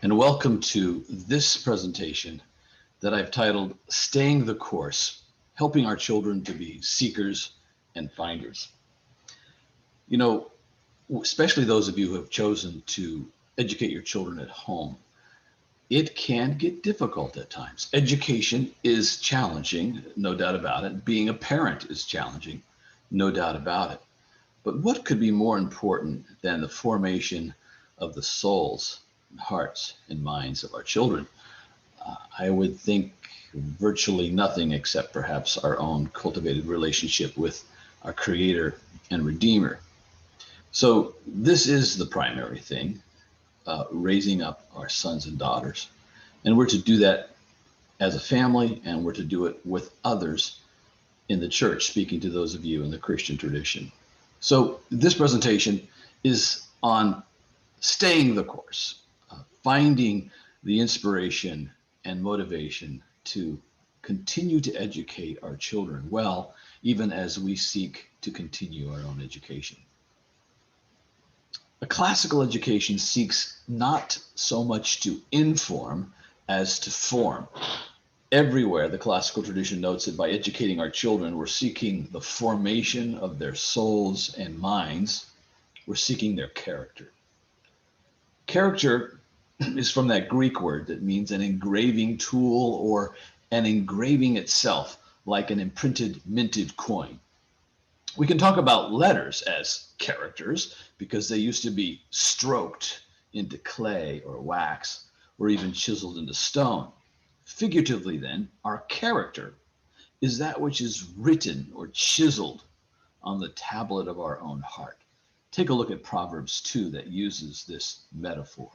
and welcome to this presentation that I've titled Staying the Course, Helping Our Children to be Seekers and Finders. You know, especially those of you who have chosen to educate your children at home, it can get difficult at times. Education is challenging, no doubt about it. Being a parent is challenging, no doubt about it. But what could be more important than the formation of the souls, and hearts, and minds of our children? I would think virtually nothing except perhaps our own cultivated relationship with our Creator and Redeemer. So this is the primary thing, raising up our sons and daughters. And we're to do that as a family, and we're to do it with others in the church, speaking to those of you in the Christian tradition. So this presentation is on staying the course, finding the inspiration and motivation to continue to educate our children well, even as we seek to continue our own education. A classical education seeks not so much to inform as to form. Everywhere, the classical tradition notes that by educating our children, we're seeking the formation of their souls and minds. We're seeking their character. Character is from that Greek word that means an engraving tool or an engraving itself, like an imprinted, minted coin. We can talk about letters as characters because they used to be stroked into clay or wax or even chiseled into stone. Figuratively, then, our character is that which is written or chiseled on the tablet of our own heart. Take a look at Proverbs 2 that uses this metaphor.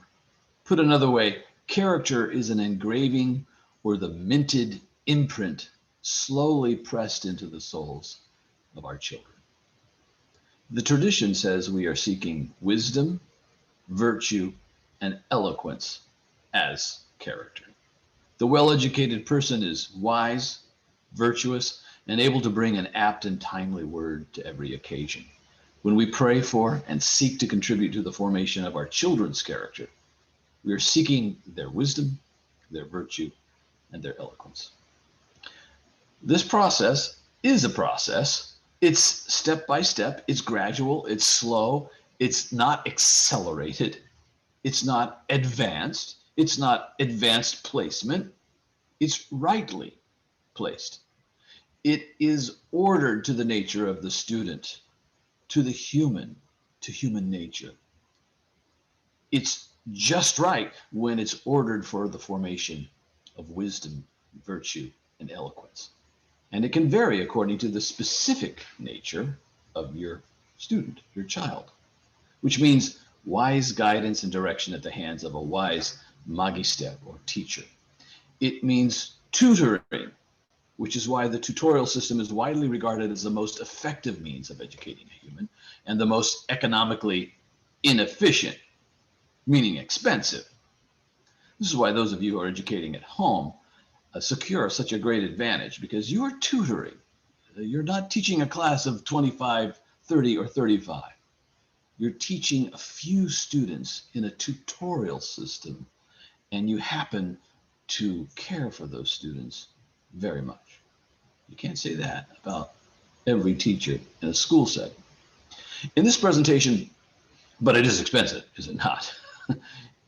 Put another way, character is an engraving or the minted imprint slowly pressed into the souls of our children. The tradition says we are seeking wisdom, virtue, and eloquence as character. The well-educated person is wise, virtuous, and able to bring an apt and timely word to every occasion. When we pray for and seek to contribute to the formation of our children's character, we are seeking their wisdom, their virtue, and their eloquence. This process is a process. It's step by step, it's gradual, it's slow, it's not accelerated, it's not advanced. It's not advanced placement. It's rightly placed. It is ordered to the nature of the student, to the human, to human nature. It's just right when it's ordered for the formation of wisdom, virtue, and eloquence. And it can vary according to the specific nature of your student, your child, which means wise guidance and direction at the hands of a wise magister or teacher. It means tutoring, which is why the tutorial system is widely regarded as the most effective means of educating a human and the most economically inefficient, meaning expensive. This is why those of you who are educating at home secure such a great advantage, because you are tutoring. You're not teaching a class of 25, 30, or 35. You're teaching a few students in a tutorial system, and you happen to care for those students very much. You can't say that about every teacher in a school setting. In this presentation, but it is expensive, is it not?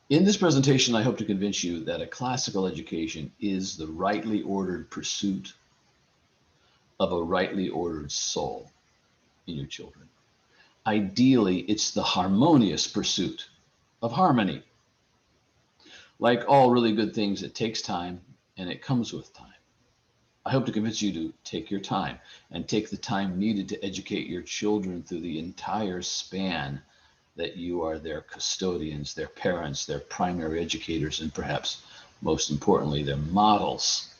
In this presentation, I hope to convince you that a classical education is the rightly ordered pursuit of a rightly ordered soul in your children. Ideally, it's the harmonious pursuit of harmony. Like all really good things, it takes time and it comes with time. I hope to convince you to take your time and take the time needed to educate your children through the entire span that you are their custodians, their parents, their primary educators, and perhaps most importantly, their models.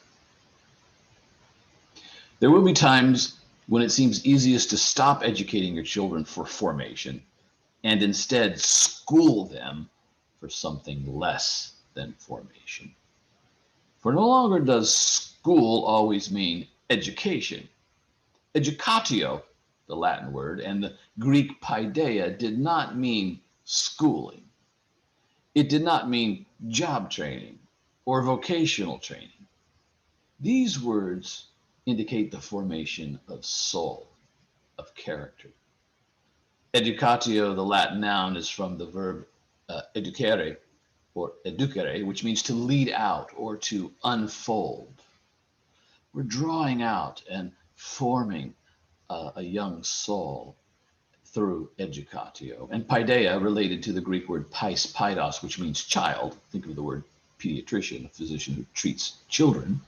There will be times when it seems easiest to stop educating your children for formation and instead school them for something less than formation. For no longer does school always mean education. Educatio, the Latin word, and the Greek paideia did not mean schooling. It did not mean job training, or vocational training. These words indicate the formation of soul, of character. Educatio, the Latin noun, is from the verb educere or educere, which means to lead out or to unfold. We're drawing out and forming a young soul through educatio. And paideia, related to the Greek word pais, paidos, which means child. Think of the word pediatrician, a physician who treats children.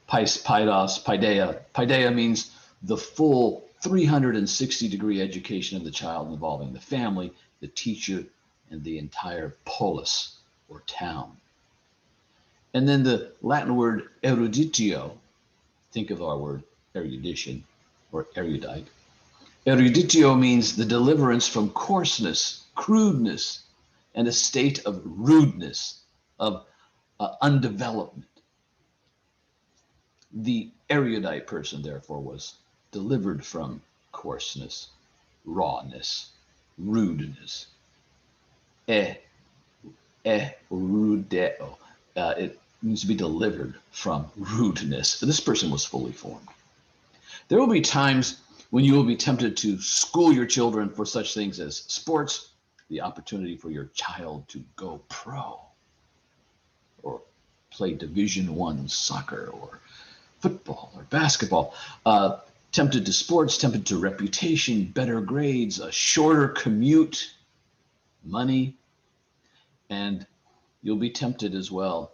Pais, paidos, paideia. Paideia means the full 360-degree education of the child involving the family, the teacher, and the entire polis or town. And then the Latin word eruditio, think of our word erudition or erudite. Eruditio means the deliverance from coarseness, crudeness, and a state of rudeness, of undevelopment. The erudite person, therefore, was delivered from coarseness, rawness, rudeness. Erudeo. It means to be delivered from rudeness. This person was fully formed. There will be times when you will be tempted to school your children for such things as sports, the opportunity for your child to go pro, or play Division I soccer, or football, or basketball. Tempted to sports, tempted to reputation, better grades, a shorter commute, money, and you'll be tempted as well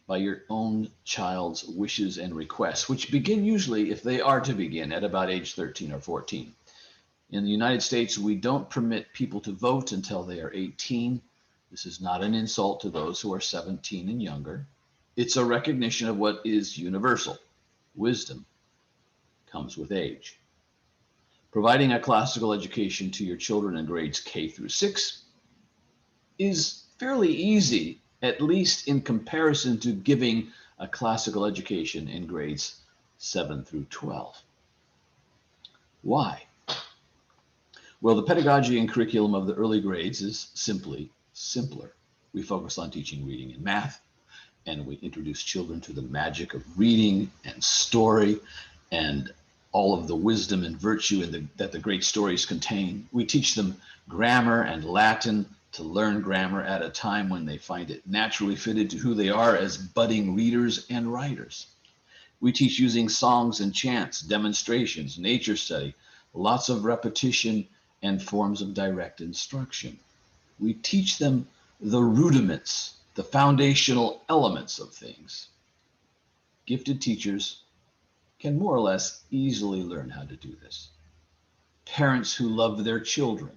by your own child's wishes and requests, which begin usually, if they are to begin, at about age 13 or 14. In the United States, we don't permit people to vote until they are 18. This is not an insult to those who are 17 and younger. It's a recognition of what is universal. Wisdom comes with age. Providing a classical education to your children in grades K through 6 is fairly easy, at least in comparison to giving a classical education in grades 7 through 12. Why? Well, the pedagogy and curriculum of the early grades is simply simpler. We focus on teaching reading and math, and we introduce children to the magic of reading and story and all of the wisdom and virtue that the great stories contain. We teach them grammar and Latin to learn grammar at a time when they find it naturally fitted to who they are as budding readers and writers. We teach using songs and chants, demonstrations, nature study, lots of repetition, and forms of direct instruction. We teach them the rudiments, the foundational elements of things. Gifted teachers can more or less easily learn how to do this. Parents who love their children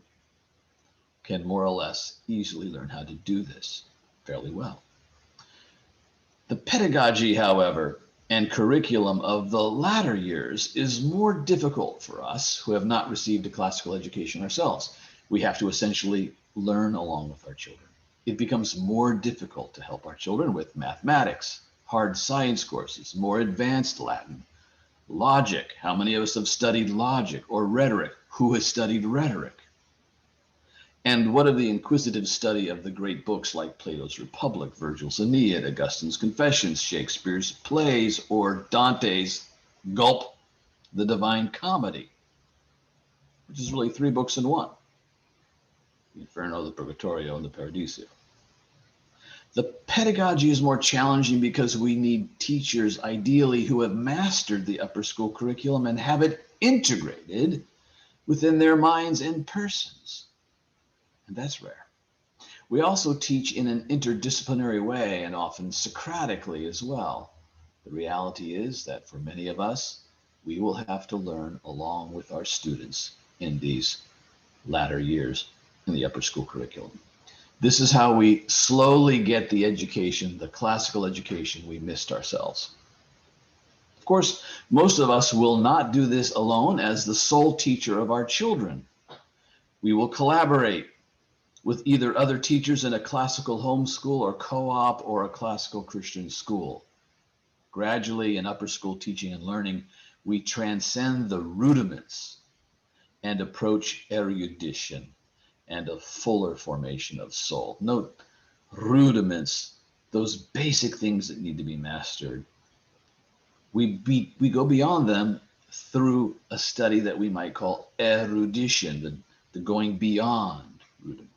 can more or less easily learn how to do this fairly well. The pedagogy, however, and curriculum of the latter years is more difficult for us who have not received a classical education ourselves. We have to essentially learn along with our children. It becomes more difficult to help our children with mathematics, hard science courses, more advanced Latin, logic. How many of us have studied logic? Or rhetoric? Who has studied rhetoric? And what of the inquisitive study of the great books like Plato's Republic, Virgil's Aeneid, Augustine's Confessions, Shakespeare's plays, or Dante's Gulp, the Divine Comedy, which is really 3 books in one: the Inferno, the Purgatorio, and the Paradiso. The pedagogy is more challenging because we need teachers, ideally, who have mastered the upper school curriculum and have it integrated within their minds and persons. And that's rare. We also teach in an interdisciplinary way and often Socratically as well. The reality is that for many of us, we will have to learn along with our students in these latter years in the upper school curriculum. This is how we slowly get the education, the classical education we missed ourselves. Of course, most of us will not do this alone as the sole teacher of our children. We will collaborate with either other teachers in a classical homeschool or co-op or a classical Christian school. Gradually, in upper school teaching and learning, we transcend the rudiments and approach erudition and a fuller formation of soul. Note, rudiments, those basic things that need to be mastered. We go beyond them through a study that we might call erudition, the going beyond rudiments.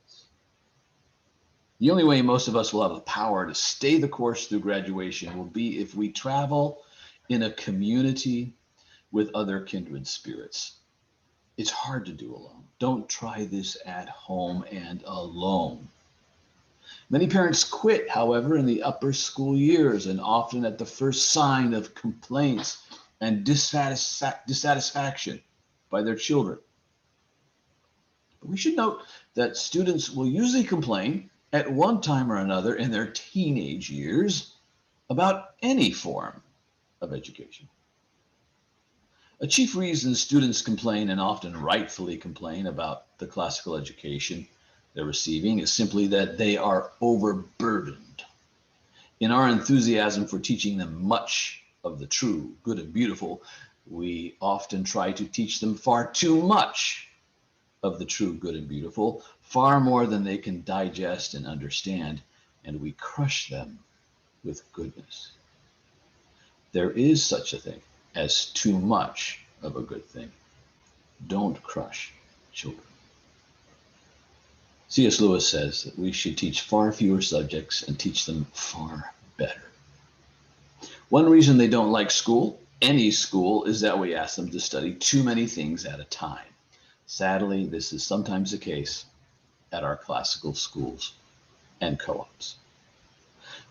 The only way most of us will have the power to stay the course through graduation will be if we travel in a community with other kindred spirits. It's hard to do alone. Don't try this at home and alone. Many parents quit, however, in the upper school years and often at the first sign of complaints and dissatisfaction by their children. But we should note that students will usually complain at one time or another in their teenage years about any form of education. A chief reason students complain, and often rightfully complain, about the classical education they're receiving is simply that they are overburdened. In our enthusiasm for teaching them much of the true, good, and beautiful, we often try to teach them far too much of the true, good, and beautiful, far more than they can digest and understand, and we crush them with goodness. There is such a thing as too much of a good thing. Don't crush children. C.S. Lewis says that we should teach far fewer subjects and teach them far better. One reason they don't like school, any school, is that we ask them to study too many things at a time. Sadly, this is sometimes the case at our classical schools and co-ops.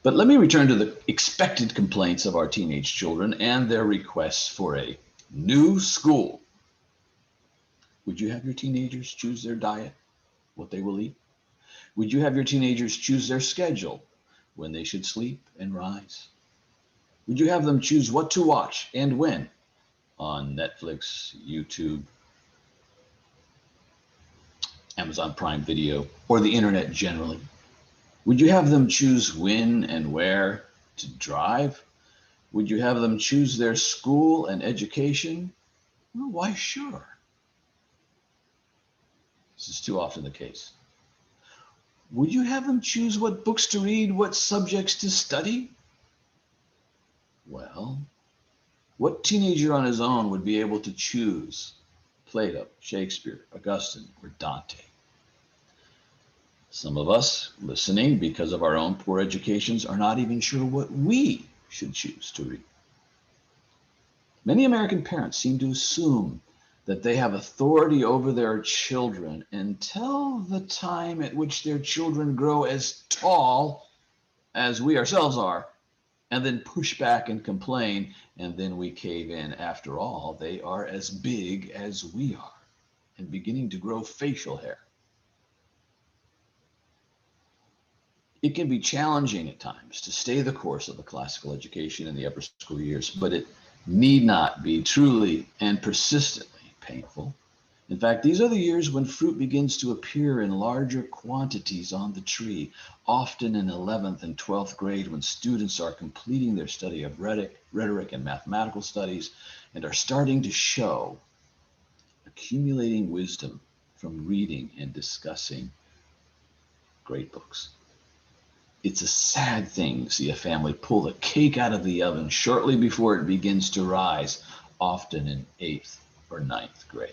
But let me return to the expected complaints of our teenage children and their requests for a new school. Would you have your teenagers choose their diet, what they will eat? Would you have your teenagers choose their schedule, when they should sleep and rise? Would you have them choose what to watch and when on Netflix, YouTube, Amazon Prime Video, or the internet generally? Would you have them choose when and where to drive? Would you have them choose their school and education? Well, why, sure. This is too often the case. Would you have them choose what books to read, what subjects to study? Well, what teenager on his own would be able to choose Plato, Shakespeare, Augustine, or Dante? Some of us listening, because of our own poor educations, are not even sure what we should choose to read. Many American parents seem to assume that they have authority over their children until the time at which their children grow as tall as we ourselves are, and then push back and complain, and then we cave in. After all, they are as big as we are and beginning to grow facial hair. It can be challenging at times to stay the course of a classical education in the upper school years, but it need not be truly and persistently painful. In fact, these are the years when fruit begins to appear in larger quantities on the tree, often in 11th and 12th grade, when students are completing their study of rhetoric and mathematical studies and are starting to show accumulating wisdom from reading and discussing great books. It's a sad thing to see a family pull the cake out of the oven shortly before it begins to rise, often in 8th or 9th grade.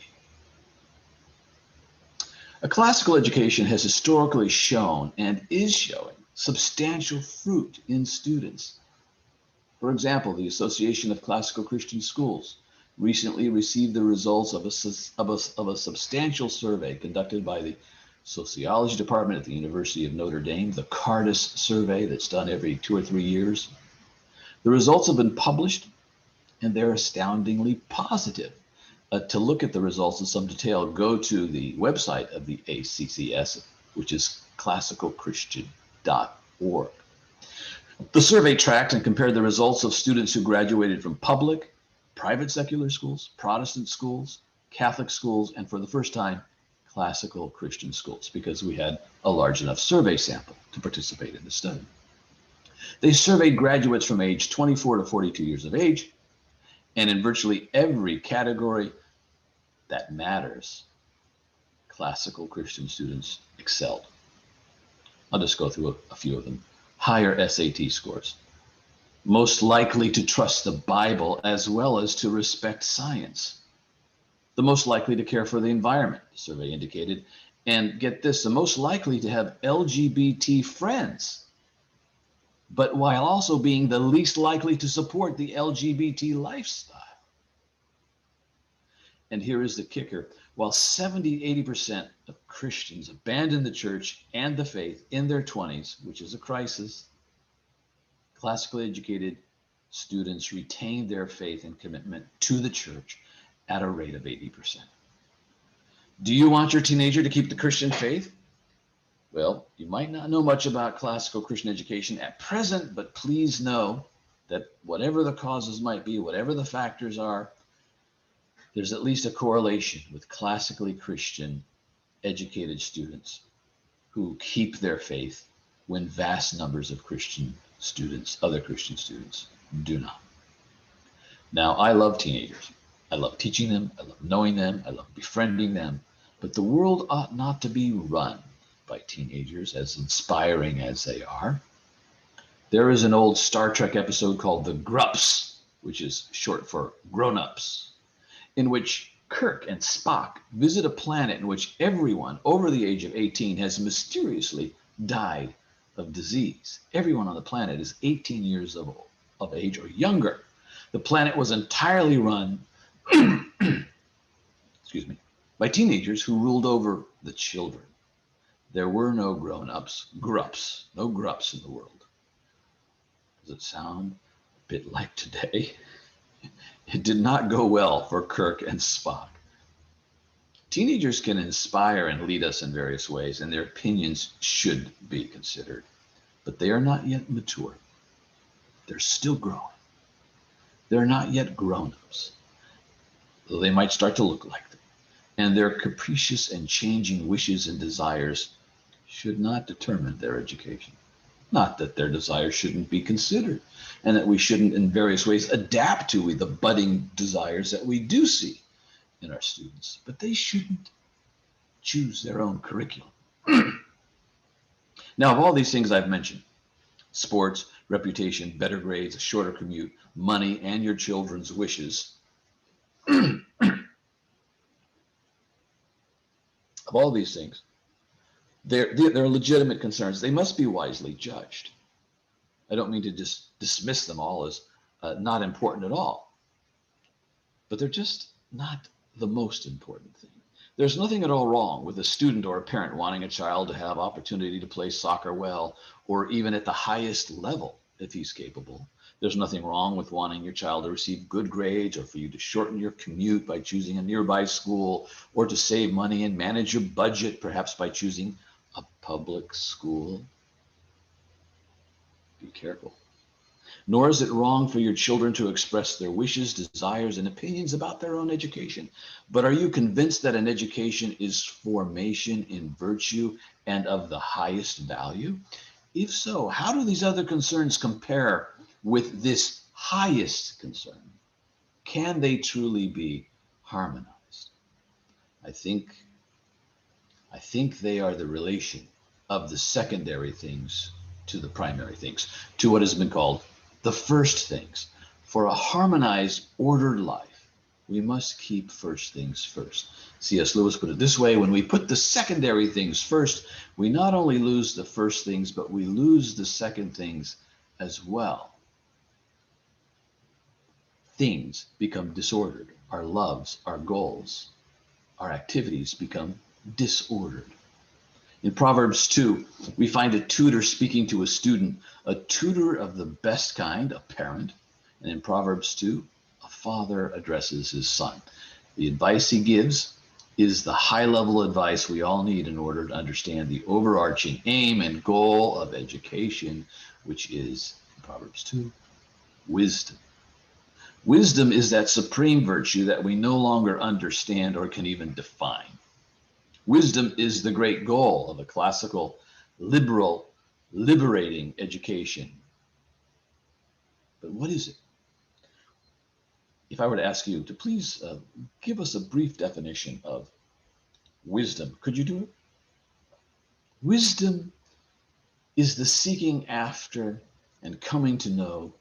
A classical education has historically shown and is showing substantial fruit in students. For example, the Association of Classical Christian Schools recently received the results of a substantial survey conducted by the Sociology Department at the University of Notre Dame, the Cardis survey that's done every 2 or 3 years. The results have been published, and they're astoundingly positive. To look at the results in some detail, go to the website of the ACCS, which is classicalchristian.org. The survey tracked and compared the results of students who graduated from public, private secular schools, Protestant schools, Catholic schools, and for the first time, classical Christian schools, because we had a large enough survey sample to participate in the study. They surveyed graduates from age 24 to 42 years of age, and in virtually every category that matters, classical Christian students excelled. I'll just go through a few of them. Higher SAT scores, most likely to trust the Bible as well as to respect science, the most likely to care for the environment, the survey indicated, and get this, the most likely to have LGBT friends, but while also being the least likely to support the LGBT lifestyle. And here is the kicker. While 70-80% of Christians abandon the church and the faith in their 20s, which is a crisis, classically educated students retain their faith and commitment to the church at a rate of 80%. Do you want your teenager to keep the Christian faith? Well, you might not know much about classical Christian education at present, but please know that whatever the causes might be, whatever the factors are, there's at least a correlation with classically Christian educated students who keep their faith when vast numbers of Christian students, other Christian students, do not. Now, I love teenagers. I love teaching them. I love knowing them. I love befriending them. But the world ought not to be run by teenagers, as inspiring as they are. There is an old Star Trek episode called The Grups, which is short for grown-ups, in which Kirk and Spock visit a planet in which everyone over the age of 18 has mysteriously died of disease. Everyone on the planet is 18 years of age or younger. The planet was entirely run excuse me, by teenagers who ruled over the children. There were no grown-ups, grups, no grups in the world. Does it sound a bit like today? It did not go well for Kirk and Spock. Teenagers can inspire and lead us in various ways, and their opinions should be considered, but they are not yet mature. They're still growing. They're not yet grown-ups, though they might start to look like them. And their capricious and changing wishes and desires should not determine their education. Not that their desires shouldn't be considered, and that we shouldn't in various ways adapt to the budding desires that we do see in our students, but they shouldn't choose their own curriculum. Now, of all these things I've mentioned, sports, reputation, better grades, a shorter commute, money, and your children's wishes, of all these things, they're legitimate concerns. They must be wisely judged. I don't mean to just dismiss them all as not important at all, but they're just not the most important thing. There's nothing at all wrong with a student or a parent wanting a child to have opportunity to play soccer well, or even at the highest level if he's capable. There's nothing wrong with wanting your child to receive good grades, or for you to shorten your commute by choosing a nearby school, or to save money and manage your budget, perhaps by choosing a public school. Be careful. Nor is it wrong for your children to express their wishes, desires, and opinions about their own education. But are you convinced that an education is formation in virtue and of the highest value? If so, how do these other concerns compare with this highest concern? Can they truly be harmonized? I think they are the relation of the secondary things to the primary things, to what has been called the first things. For a harmonized, ordered life, we must keep first things first. C.S. Lewis put it this way: when we put the secondary things first, we not only lose the first things, but we lose the second things as well. Things become disordered. Our loves, our goals, our activities become disordered. In Proverbs 2, we find a tutor speaking to a student, a tutor of the best kind, a parent. And in Proverbs 2, a father addresses his son. The advice he gives is the high-level advice we all need in order to understand the overarching aim and goal of education, which is, in Proverbs 2, wisdom. Wisdom is that supreme virtue that we no longer understand or can even define. Wisdom is the great goal of a classical, liberal, liberating education. But what is it? If I were to ask you to please give us a brief definition of wisdom, could you do it? Wisdom is the seeking after and coming to know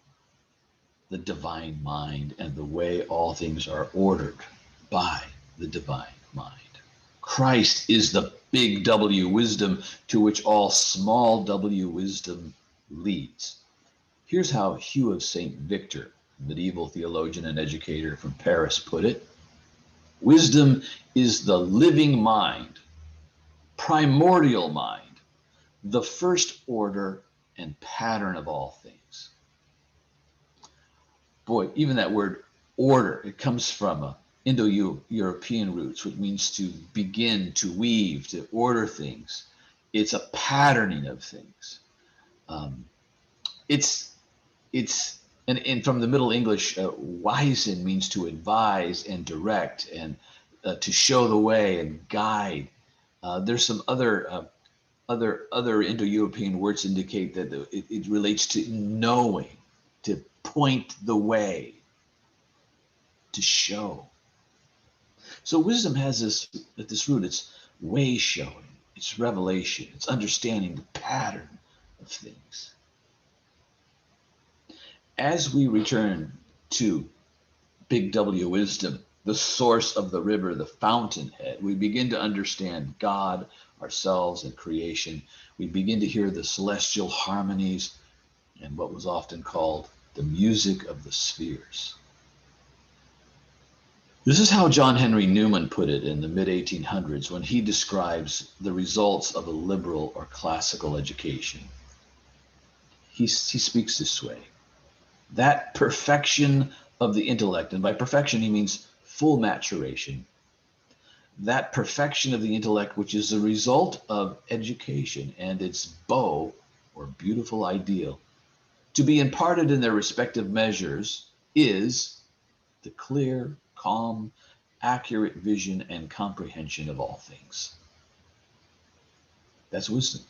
the divine mind and the way all things are ordered by the divine mind. Christ is the big W wisdom to which all small w wisdom leads. Here's how Hugh of St. Victor, medieval theologian and educator from Paris, put it. Wisdom is the living mind, primordial mind, the first order and pattern of all things. Boy, even that word order, it comes from Indo-European roots, which means to begin, to weave, to order things. It's a patterning of things. Um, it's and from the Middle English, weisen means to advise and direct and to show the way and guide. There's some other Indo-European words indicate that it relates to knowing, to point the way, to show. So wisdom has this at this root. It's way showing, it's revelation, it's understanding the pattern of things. As we return to big W wisdom, the source of the river, the fountainhead, we begin to understand God, ourselves, and creation. We begin to hear the celestial harmonies and what was often called the music of the spheres. This is how John Henry Newman put it in the mid-1800s when he describes the results of a liberal or classical education. He speaks this way. That perfection of the intellect, and by perfection he means full maturation, that perfection of the intellect which is the result of education and its beau or beautiful ideal, to be imparted in their respective measures, is the clear, calm, accurate vision and comprehension of all things. That's wisdom.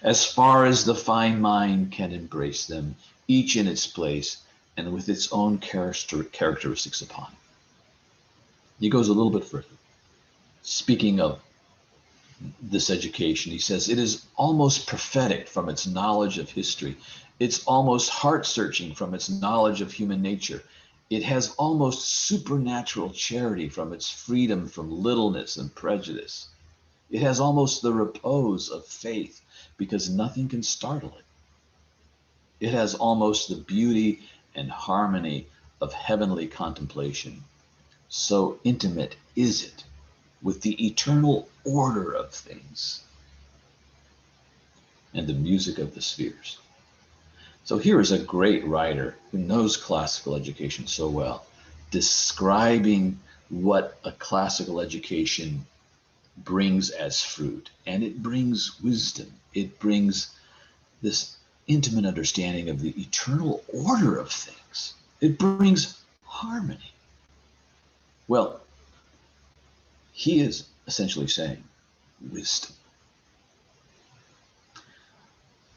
As far as the fine mind can embrace them, each in its place and with its own characteristics upon it. He goes a little bit further. Speaking of this education, he says, it is almost prophetic from its knowledge of history. It's almost heart-searching from its knowledge of human nature. It has almost supernatural charity from its freedom from littleness and prejudice. It has almost the repose of faith because nothing can startle it. It has almost the beauty and harmony of heavenly contemplation. So intimate is it with the eternal order of things and the music of the spheres. So here is a great writer who knows classical education so well, describing what a classical education brings as fruit. And it brings wisdom. It brings this intimate understanding of the eternal order of things. It brings harmony. Well, he is essentially saying wisdom.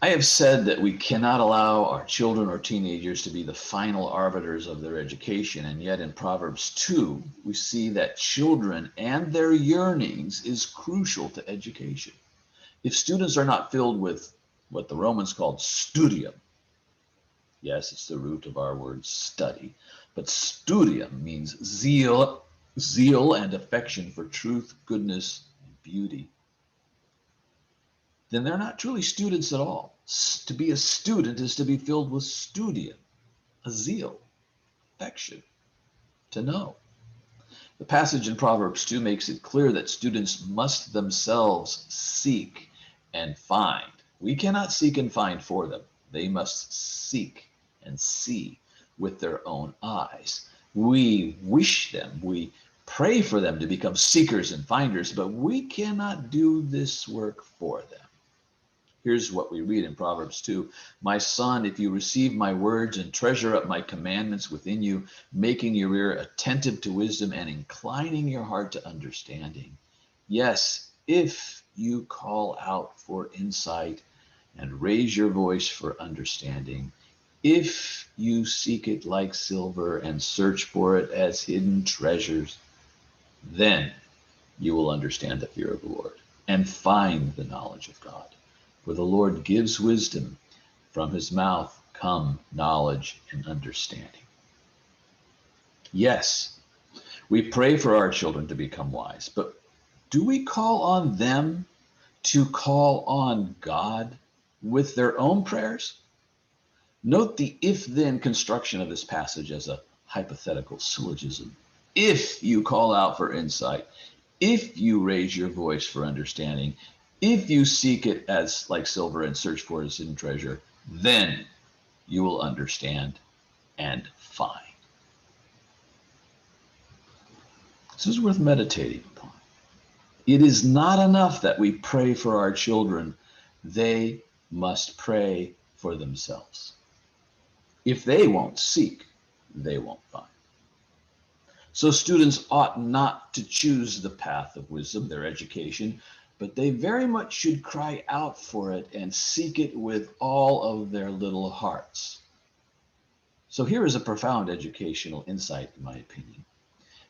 I have said that we cannot allow our children or teenagers to be the final arbiters of their education, and yet in Proverbs 2, we see that children and their yearnings is crucial to education. If students are not filled with what the Romans called studium, yes, it's the root of our word study, but studium means zeal and affection for truth, goodness, and beauty, then they're not truly students at all. To be a student is to be filled with studium, a zeal, affection, to know. The passage in Proverbs 2 makes it clear that students must themselves seek and find. We cannot seek and find for them. They must seek and see with their own eyes. We wish them, we pray for them to become seekers and finders, but we cannot do this work for them. Here's what we read in Proverbs 2. My son, if you receive my words and treasure up my commandments within you, making your ear attentive to wisdom and inclining your heart to understanding. Yes, if you call out for insight and raise your voice for understanding, if you seek it like silver and search for it as hidden treasures, then you will understand the fear of the Lord and find the knowledge of God. For the Lord gives wisdom. From his mouth come knowledge and understanding. Yes, we pray for our children to become wise, but do we call on them to call on God with their own prayers? Note the if-then construction of this passage as a hypothetical syllogism. If you call out for insight, if you raise your voice for understanding, if you seek it as like silver and search for its hidden treasure, then you will understand and find. This is worth meditating upon. It is not enough that we pray for our children. They must pray for themselves. If they won't seek, they won't find. So students ought not to choose the path of wisdom, their education, but they very much should cry out for it and seek it with all of their little hearts. So here is a profound educational insight, in my opinion.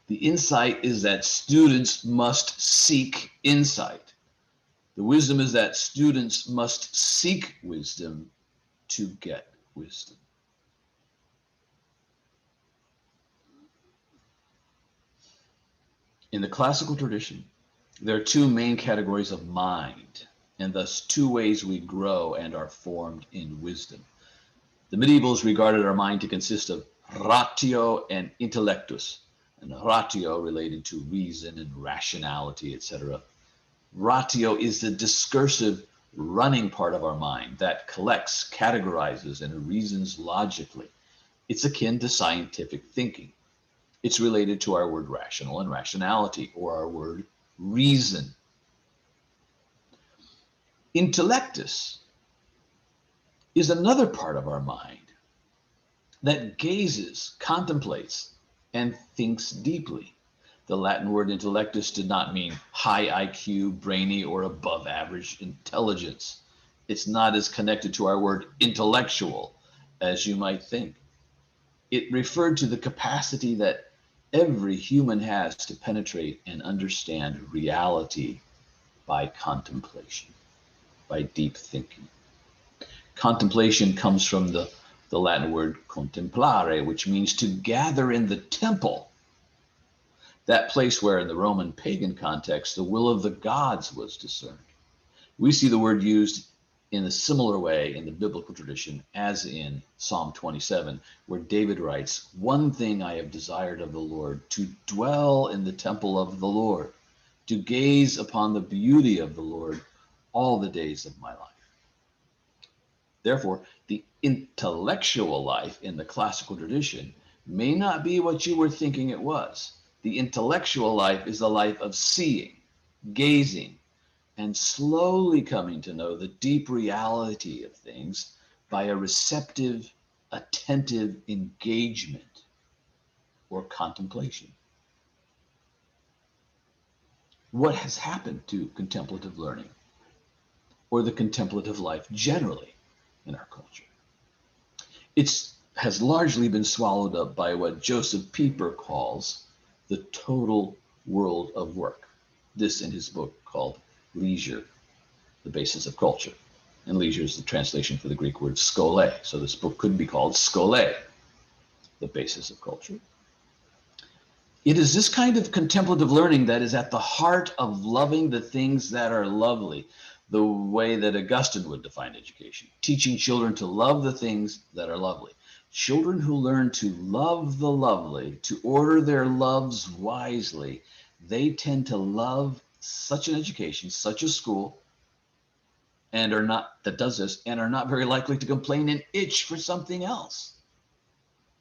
The insight is that students must seek insight. The wisdom is that students must seek wisdom to get wisdom. In the classical tradition, there are two main categories of mind, and thus two ways we grow and are formed in wisdom. The medievals regarded our mind to consist of ratio and intellectus, and ratio related to reason and rationality, etc. Ratio is the discursive, running part of our mind that collects, categorizes, and reasons logically. It's akin to scientific thinking. It's related to our word rational and rationality, or our word reason. Intellectus is another part of our mind that gazes, contemplates, and thinks deeply. The Latin word intellectus did not mean high IQ, brainy, or above average intelligence. It's not as connected to our word intellectual as you might think. It referred to the capacity that every human has to penetrate and understand reality by contemplation, by deep thinking. Contemplation comes from the Latin word contemplare, which means to gather in the temple, that place where in the Roman pagan context, the will of the gods was discerned. We see the word used in a similar way in the biblical tradition as in Psalm 27, where David writes, "One thing I have desired of the Lord, to dwell in the temple of the Lord, to gaze upon the beauty of the Lord all the days of my life." Therefore, the intellectual life in the classical tradition may not be what you were thinking it was. The intellectual life is the life of seeing, gazing, and slowly coming to know the deep reality of things by a receptive, attentive engagement or contemplation. What has happened to contemplative learning or the contemplative life generally in our culture? It has largely been swallowed up by what Joseph Pieper calls the total world of work. This in his book called Leisure, the Basis of Culture. And leisure is the translation for the Greek word skole. So this book could be called Skole, the Basis of Culture. It is this kind of contemplative learning that is at the heart of loving the things that are lovely, the way that Augustine would define education, teaching children to love the things that are lovely. Children who learn to love the lovely, to order their loves wisely, they tend to love such an education, such a school, and are not, that does this, and are not very likely to complain and itch for something else.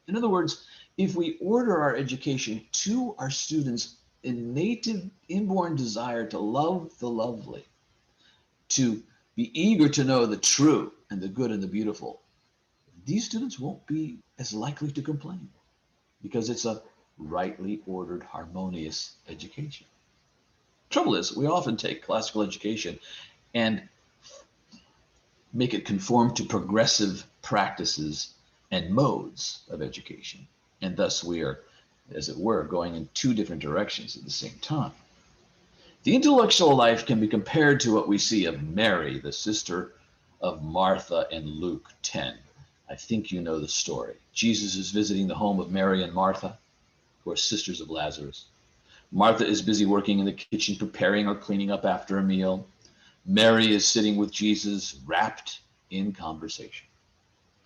In other words, if we order our education to our students' innate, inborn desire to love the lovely, to be eager to know the true and the good and the beautiful, these students won't be as likely to complain because it's a rightly ordered, harmonious education. Trouble is, we often take classical education and make it conform to progressive practices and modes of education. And thus we are, as it were, going in two different directions at the same time. The intellectual life can be compared to what we see of Mary, the sister of Martha in Luke 10. I think you know the story. Jesus is visiting the home of Mary and Martha, who are sisters of Lazarus. Martha is busy working in the kitchen, preparing or cleaning up after a meal. Mary is sitting with Jesus, wrapped in conversation.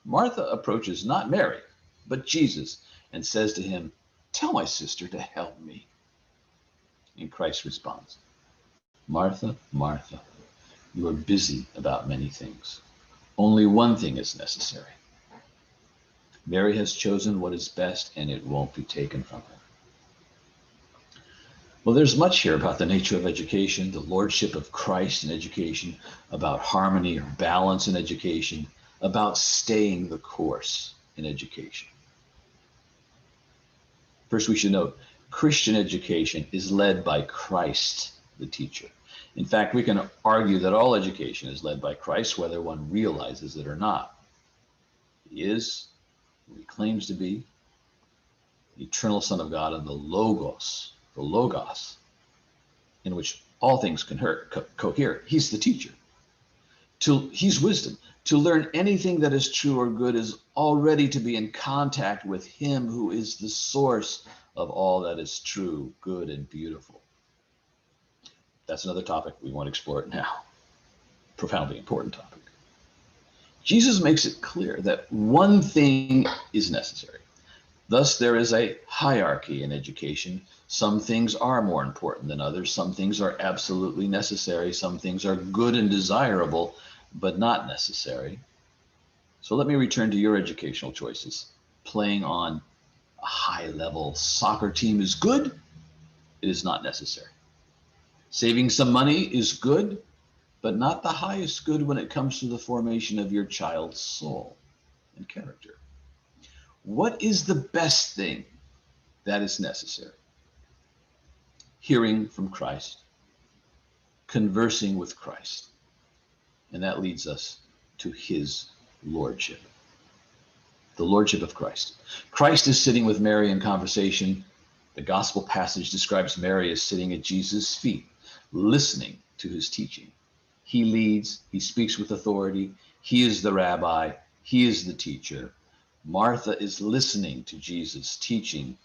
Martha approaches not Mary, but Jesus, and says to him, "Tell my sister to help me." And Christ responds, "Martha, Martha, you are busy about many things. Only one thing is necessary. Mary has chosen what is best, and it won't be taken from her." Well, there's much here about the nature of education, the lordship of Christ in education, about harmony or balance in education, about staying the course in education. First, we should note, Christian education is led by Christ, the teacher. In fact, we can argue that all education is led by Christ, whether one realizes it or not. He is who he claims to be, the eternal Son of God, and the Logos, in which all things cohere. He's the teacher. He's wisdom. To learn anything that is true or good is already to be in contact with him who is the source of all that is true, good, and beautiful. That's another topic. We won't explore it now. Profoundly important topic. Jesus makes it clear that one thing is necessary. Thus, there is a hierarchy in education. Some things are more important than others. Some things are absolutely necessary. Some things are good and desirable, but not necessary. So let me return to your educational choices. Playing on a high-level soccer team is good. It is not necessary. Saving some money is good, but not the highest good when it comes to the formation of your child's soul and character. What is the best thing that is necessary? Hearing from Christ, conversing with Christ, and that leads us to his lordship, the lordship of Christ. Christ is sitting with Mary in conversation. The gospel passage describes Mary as sitting at Jesus' feet, listening to his teaching. He leads, he speaks with authority. He is the rabbi, he is the teacher. Martha is listening to Jesus' teaching,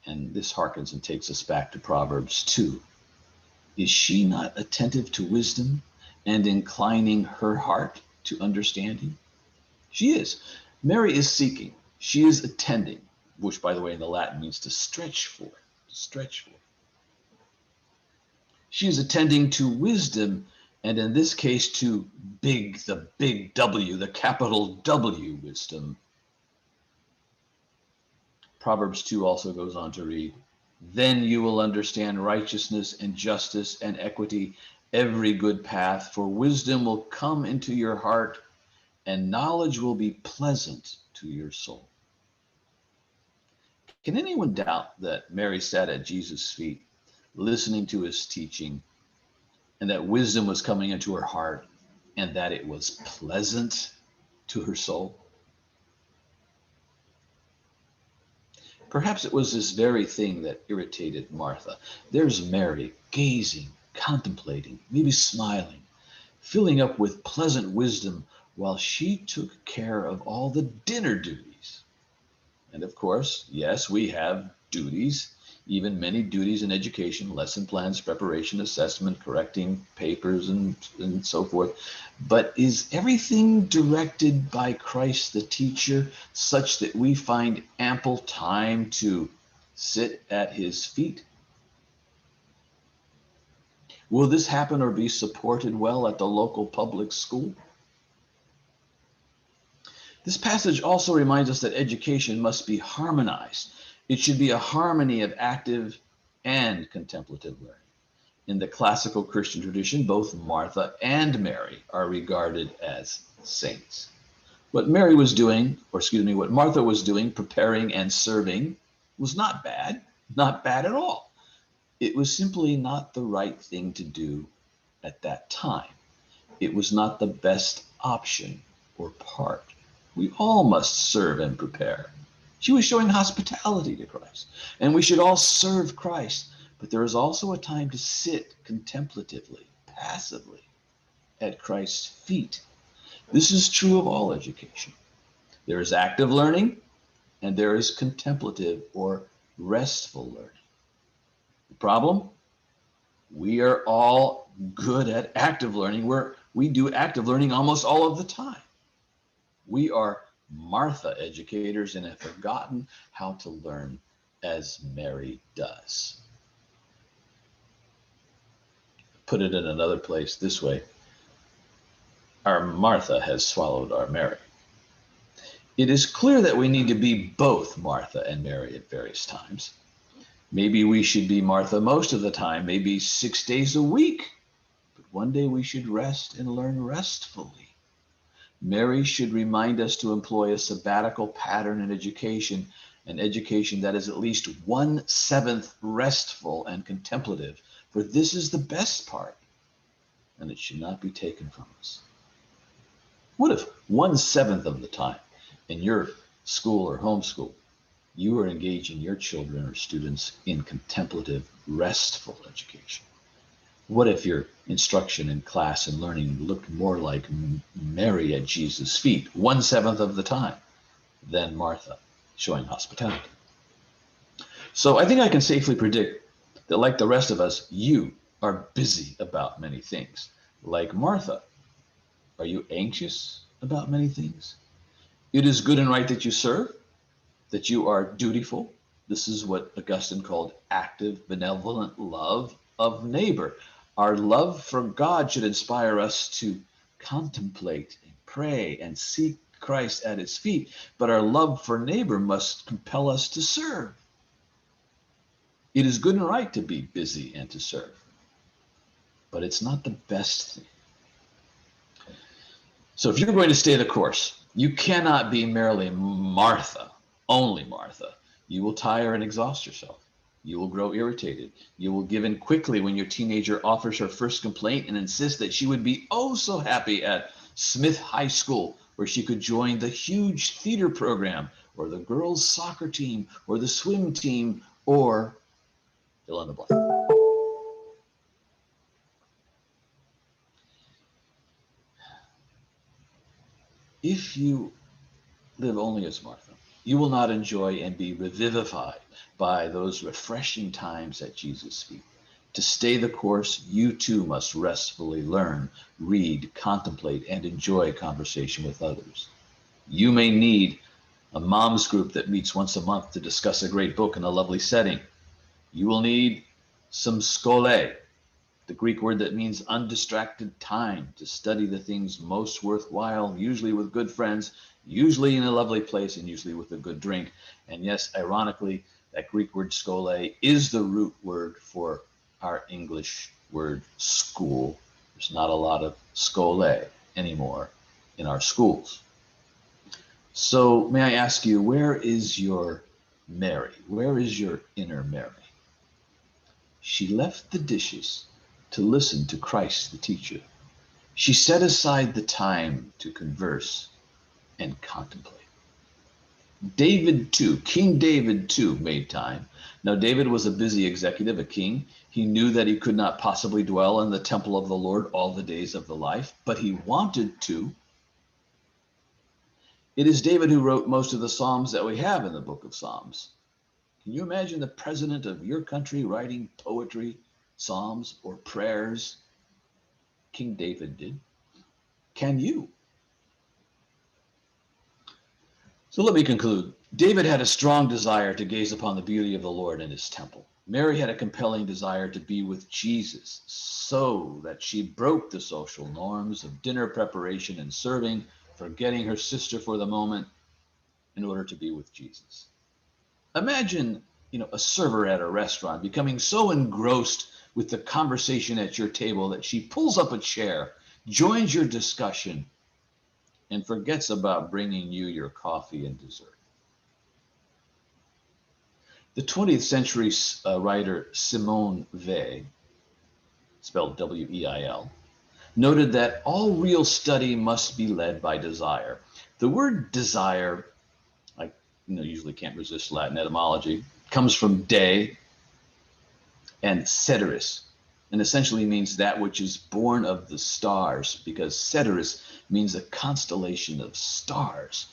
and this harkens and takes us back to Proverbs 2. Is she not attentive to wisdom and inclining her heart to understanding? She is. Mary is seeking. She is attending, which, by the way, in the Latin means to stretch for, to stretch for. She is attending to wisdom, and in this case to the big W, the capital W wisdom. Proverbs 2 also goes on to read, "Then you will understand righteousness and justice and equity, every good path, for wisdom will come into your heart, and knowledge will be pleasant to your soul." Can anyone doubt that Mary sat at Jesus' feet, listening to his teaching, and that wisdom was coming into her heart, and that it was pleasant to her soul? Perhaps it was this very thing that irritated Martha. There's Mary, gazing, contemplating, maybe smiling, filling up with pleasant wisdom while she took care of all the dinner duties. And of course, yes, we have duties, even many duties in education, lesson plans, preparation, assessment, correcting papers, and so forth. But is everything directed by Christ the teacher such that we find ample time to sit at his feet? Will this happen or be supported well at the local public school? This passage also reminds us that education must be harmonized. It should be a harmony of active and contemplative learning. In the classical Christian tradition, both Martha and Mary are regarded as saints. What Martha was doing, preparing and serving, was not bad at all. It was simply not the right thing to do at that time. It was not the best option or part. We all must serve and prepare. She was showing hospitality to Christ, and we should all serve Christ. But there is also a time to sit contemplatively, passively at Christ's feet. This is true of all education. There is active learning and there is contemplative or restful learning. The problem? We are all good at active learning. We do active learning almost all of the time. We are Martha educators and have forgotten how to learn as Mary does. Put it in another place this way. Our Martha has swallowed our Mary. It is clear that we need to be both Martha and Mary at various times. Maybe we should be Martha most of the time, maybe 6 days a week. But one day we should rest and learn restfully. Mary should remind us to employ a sabbatical pattern in education, an education that is at least 1/7 restful and contemplative, for this is the best part, and it should not be taken from us. What if 1/7 of the time in your school or homeschool, you are engaging your children or students in contemplative, restful education? What if your instruction in class and learning looked more like Mary at Jesus' feet 1/7 of the time than Martha showing hospitality? So I think I can safely predict that, like the rest of us, you are busy about many things. Like Martha, are you anxious about many things? It is good and right that you serve, that you are dutiful. This is what Augustine called active, benevolent love of neighbor. Our love for God should inspire us to contemplate and pray and seek Christ at his feet, but our love for neighbor must compel us to serve. It is good and right to be busy and to serve, but it's not the best thing. So if you're going to stay the course, you cannot be merely Martha, only Martha. You will tire and exhaust yourself. You will grow irritated. You will give in quickly when your teenager offers her first complaint and insists that she would be oh so happy at Smith High School, where she could join the huge theater program, or the girls' soccer team, or the swim team, or fill in the blank. If you live only as Martha, you will not enjoy and be revivified by those refreshing times at Jesus' feet. To stay the course, you too must restfully learn, read, contemplate, and enjoy conversation with others. You may need a mom's group that meets once a month to discuss a great book in a lovely setting. You will need some skole, the Greek word that means undistracted time, to study the things most worthwhile, usually with good friends, usually in a lovely place, and usually with a good drink. And yes, ironically, that Greek word skole is the root word for our English word school. There's not a lot of skole anymore in our schools. So may I ask you, where is your Mary? Where is your inner Mary? She left the dishes to listen to Christ the teacher. She set aside the time to converse and contemplate. David too, King David too, made time. Now David was a busy executive, a king. He knew that he could not possibly dwell in the temple of the Lord all the days of the life, but he wanted to. It is David who wrote most of the Psalms that we have in the book of Psalms. Can you imagine the president of your country writing poetry, psalms, or prayers? King David did. Can you? So let me conclude. David had a strong desire to gaze upon the beauty of the Lord in his temple. Mary had a compelling desire to be with Jesus, so that she broke the social norms of dinner preparation and serving, forgetting her sister for the moment in order to be with Jesus. Imagine, a server at a restaurant becoming so engrossed with the conversation at your table that she pulls up a chair, joins your discussion, and forgets about bringing you your coffee and dessert. The 20th century writer Simone Weil, spelled W-E-I-L, noted that all real study must be led by desire. The word desire, I usually can't resist Latin etymology, comes from de and ceteris, and essentially means that which is born of the stars, because Ceteris means a constellation of stars.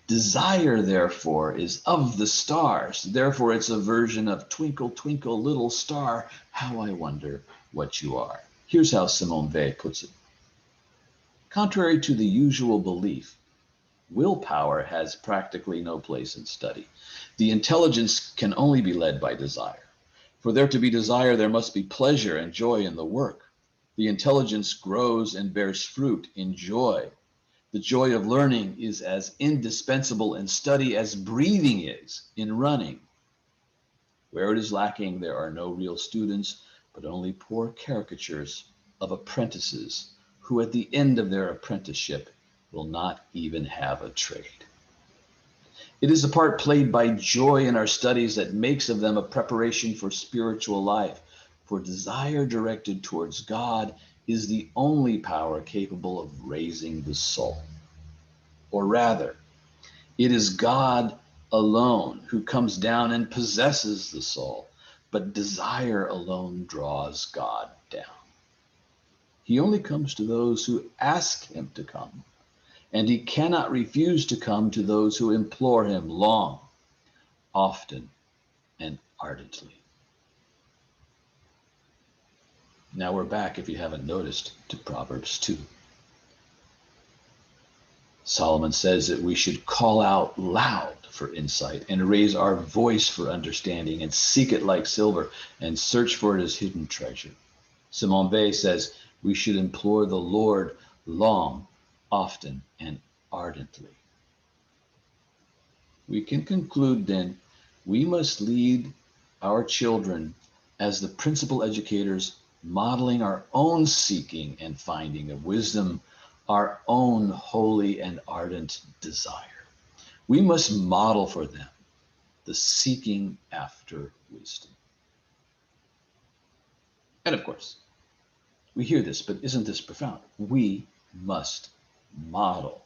Desire, therefore, is of the stars. Therefore, it's a version of twinkle, twinkle, little star, how I wonder what you are. Here's how Simone Weil puts it. Contrary to the usual belief, willpower has practically no place in study. The intelligence can only be led by desire. For there to be desire, there must be pleasure and joy in the work. The intelligence grows and bears fruit in joy. The joy of learning is as indispensable in study as breathing is in running. Where it is lacking, there are no real students, but only poor caricatures of apprentices who at the end of their apprenticeship will not even have a trade. It is the part played by joy in our studies that makes of them a preparation for spiritual life, for desire directed towards God is the only power capable of raising the soul. Or rather, it is God alone who comes down and possesses the soul, but desire alone draws God down. He only comes to those who ask him to come, and he cannot refuse to come to those who implore him long, often, and ardently. Now we're back, if you haven't noticed, to Proverbs 2. Solomon says that we should call out loud for insight and raise our voice for understanding and seek it like silver and search for it as hidden treasure. Simone Weil says we should implore the Lord long, often, and ardently. We can conclude then, we must lead our children as the principal educators, modeling our own seeking and finding of wisdom, our own holy and ardent desire. We must model for them the seeking after wisdom. And of course, we hear this, but isn't this profound? We must model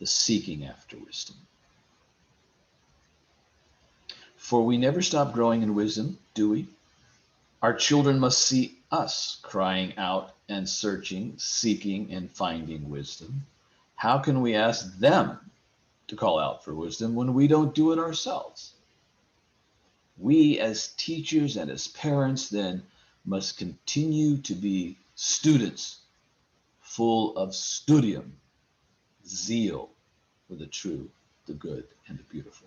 the seeking after wisdom. For we never stop growing in wisdom, do we? Our children must see us crying out and searching, seeking, and finding wisdom. How can we ask them to call out for wisdom when we don't do it ourselves? We as teachers and as parents then must continue to be students, full of studium, zeal for the true, the good, and the beautiful.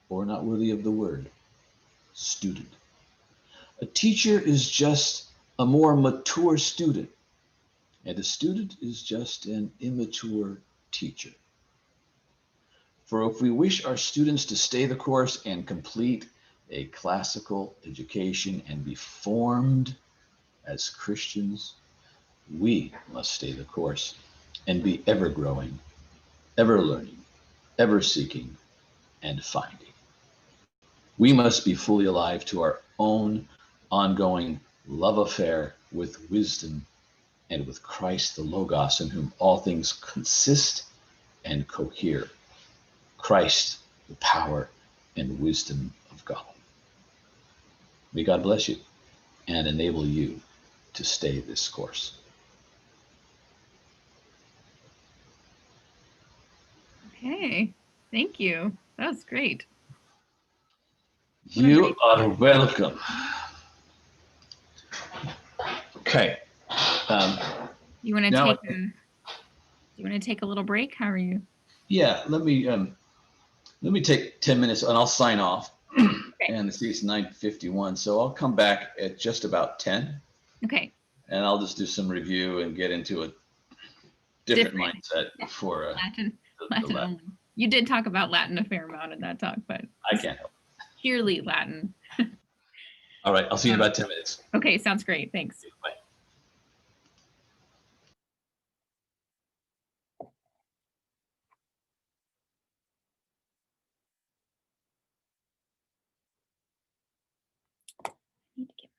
Or not worthy of the word, student. A teacher is just a more mature student, and a student is just an immature teacher. For if we wish our students to stay the course and complete a classical education and be formed as Christians, we must stay the course and be ever growing, ever learning, ever seeking, and finding. We must be fully alive to our own ongoing love affair with wisdom and with Christ the Logos, in whom all things consist and cohere. Christ, the power and wisdom of God. May God bless you and enable you to stay this course. Okay, thank you. That was great. You are welcome. Okay. You want to Now, take do you want to take a little break? How are you? yeah, let me take 10 minutes and I'll sign off. Okay. And see, it's 9:51, so I'll come back at just about 10. Okay. And I'll just do some review and get into a different mindset for Latin. the Latin Latin. only. You did talk about Latin a fair amount in that talk, but I can't help. purely Latin. All right, I'll see you in about 10 minutes. Okay, sounds great. Thanks. Bye. I need to get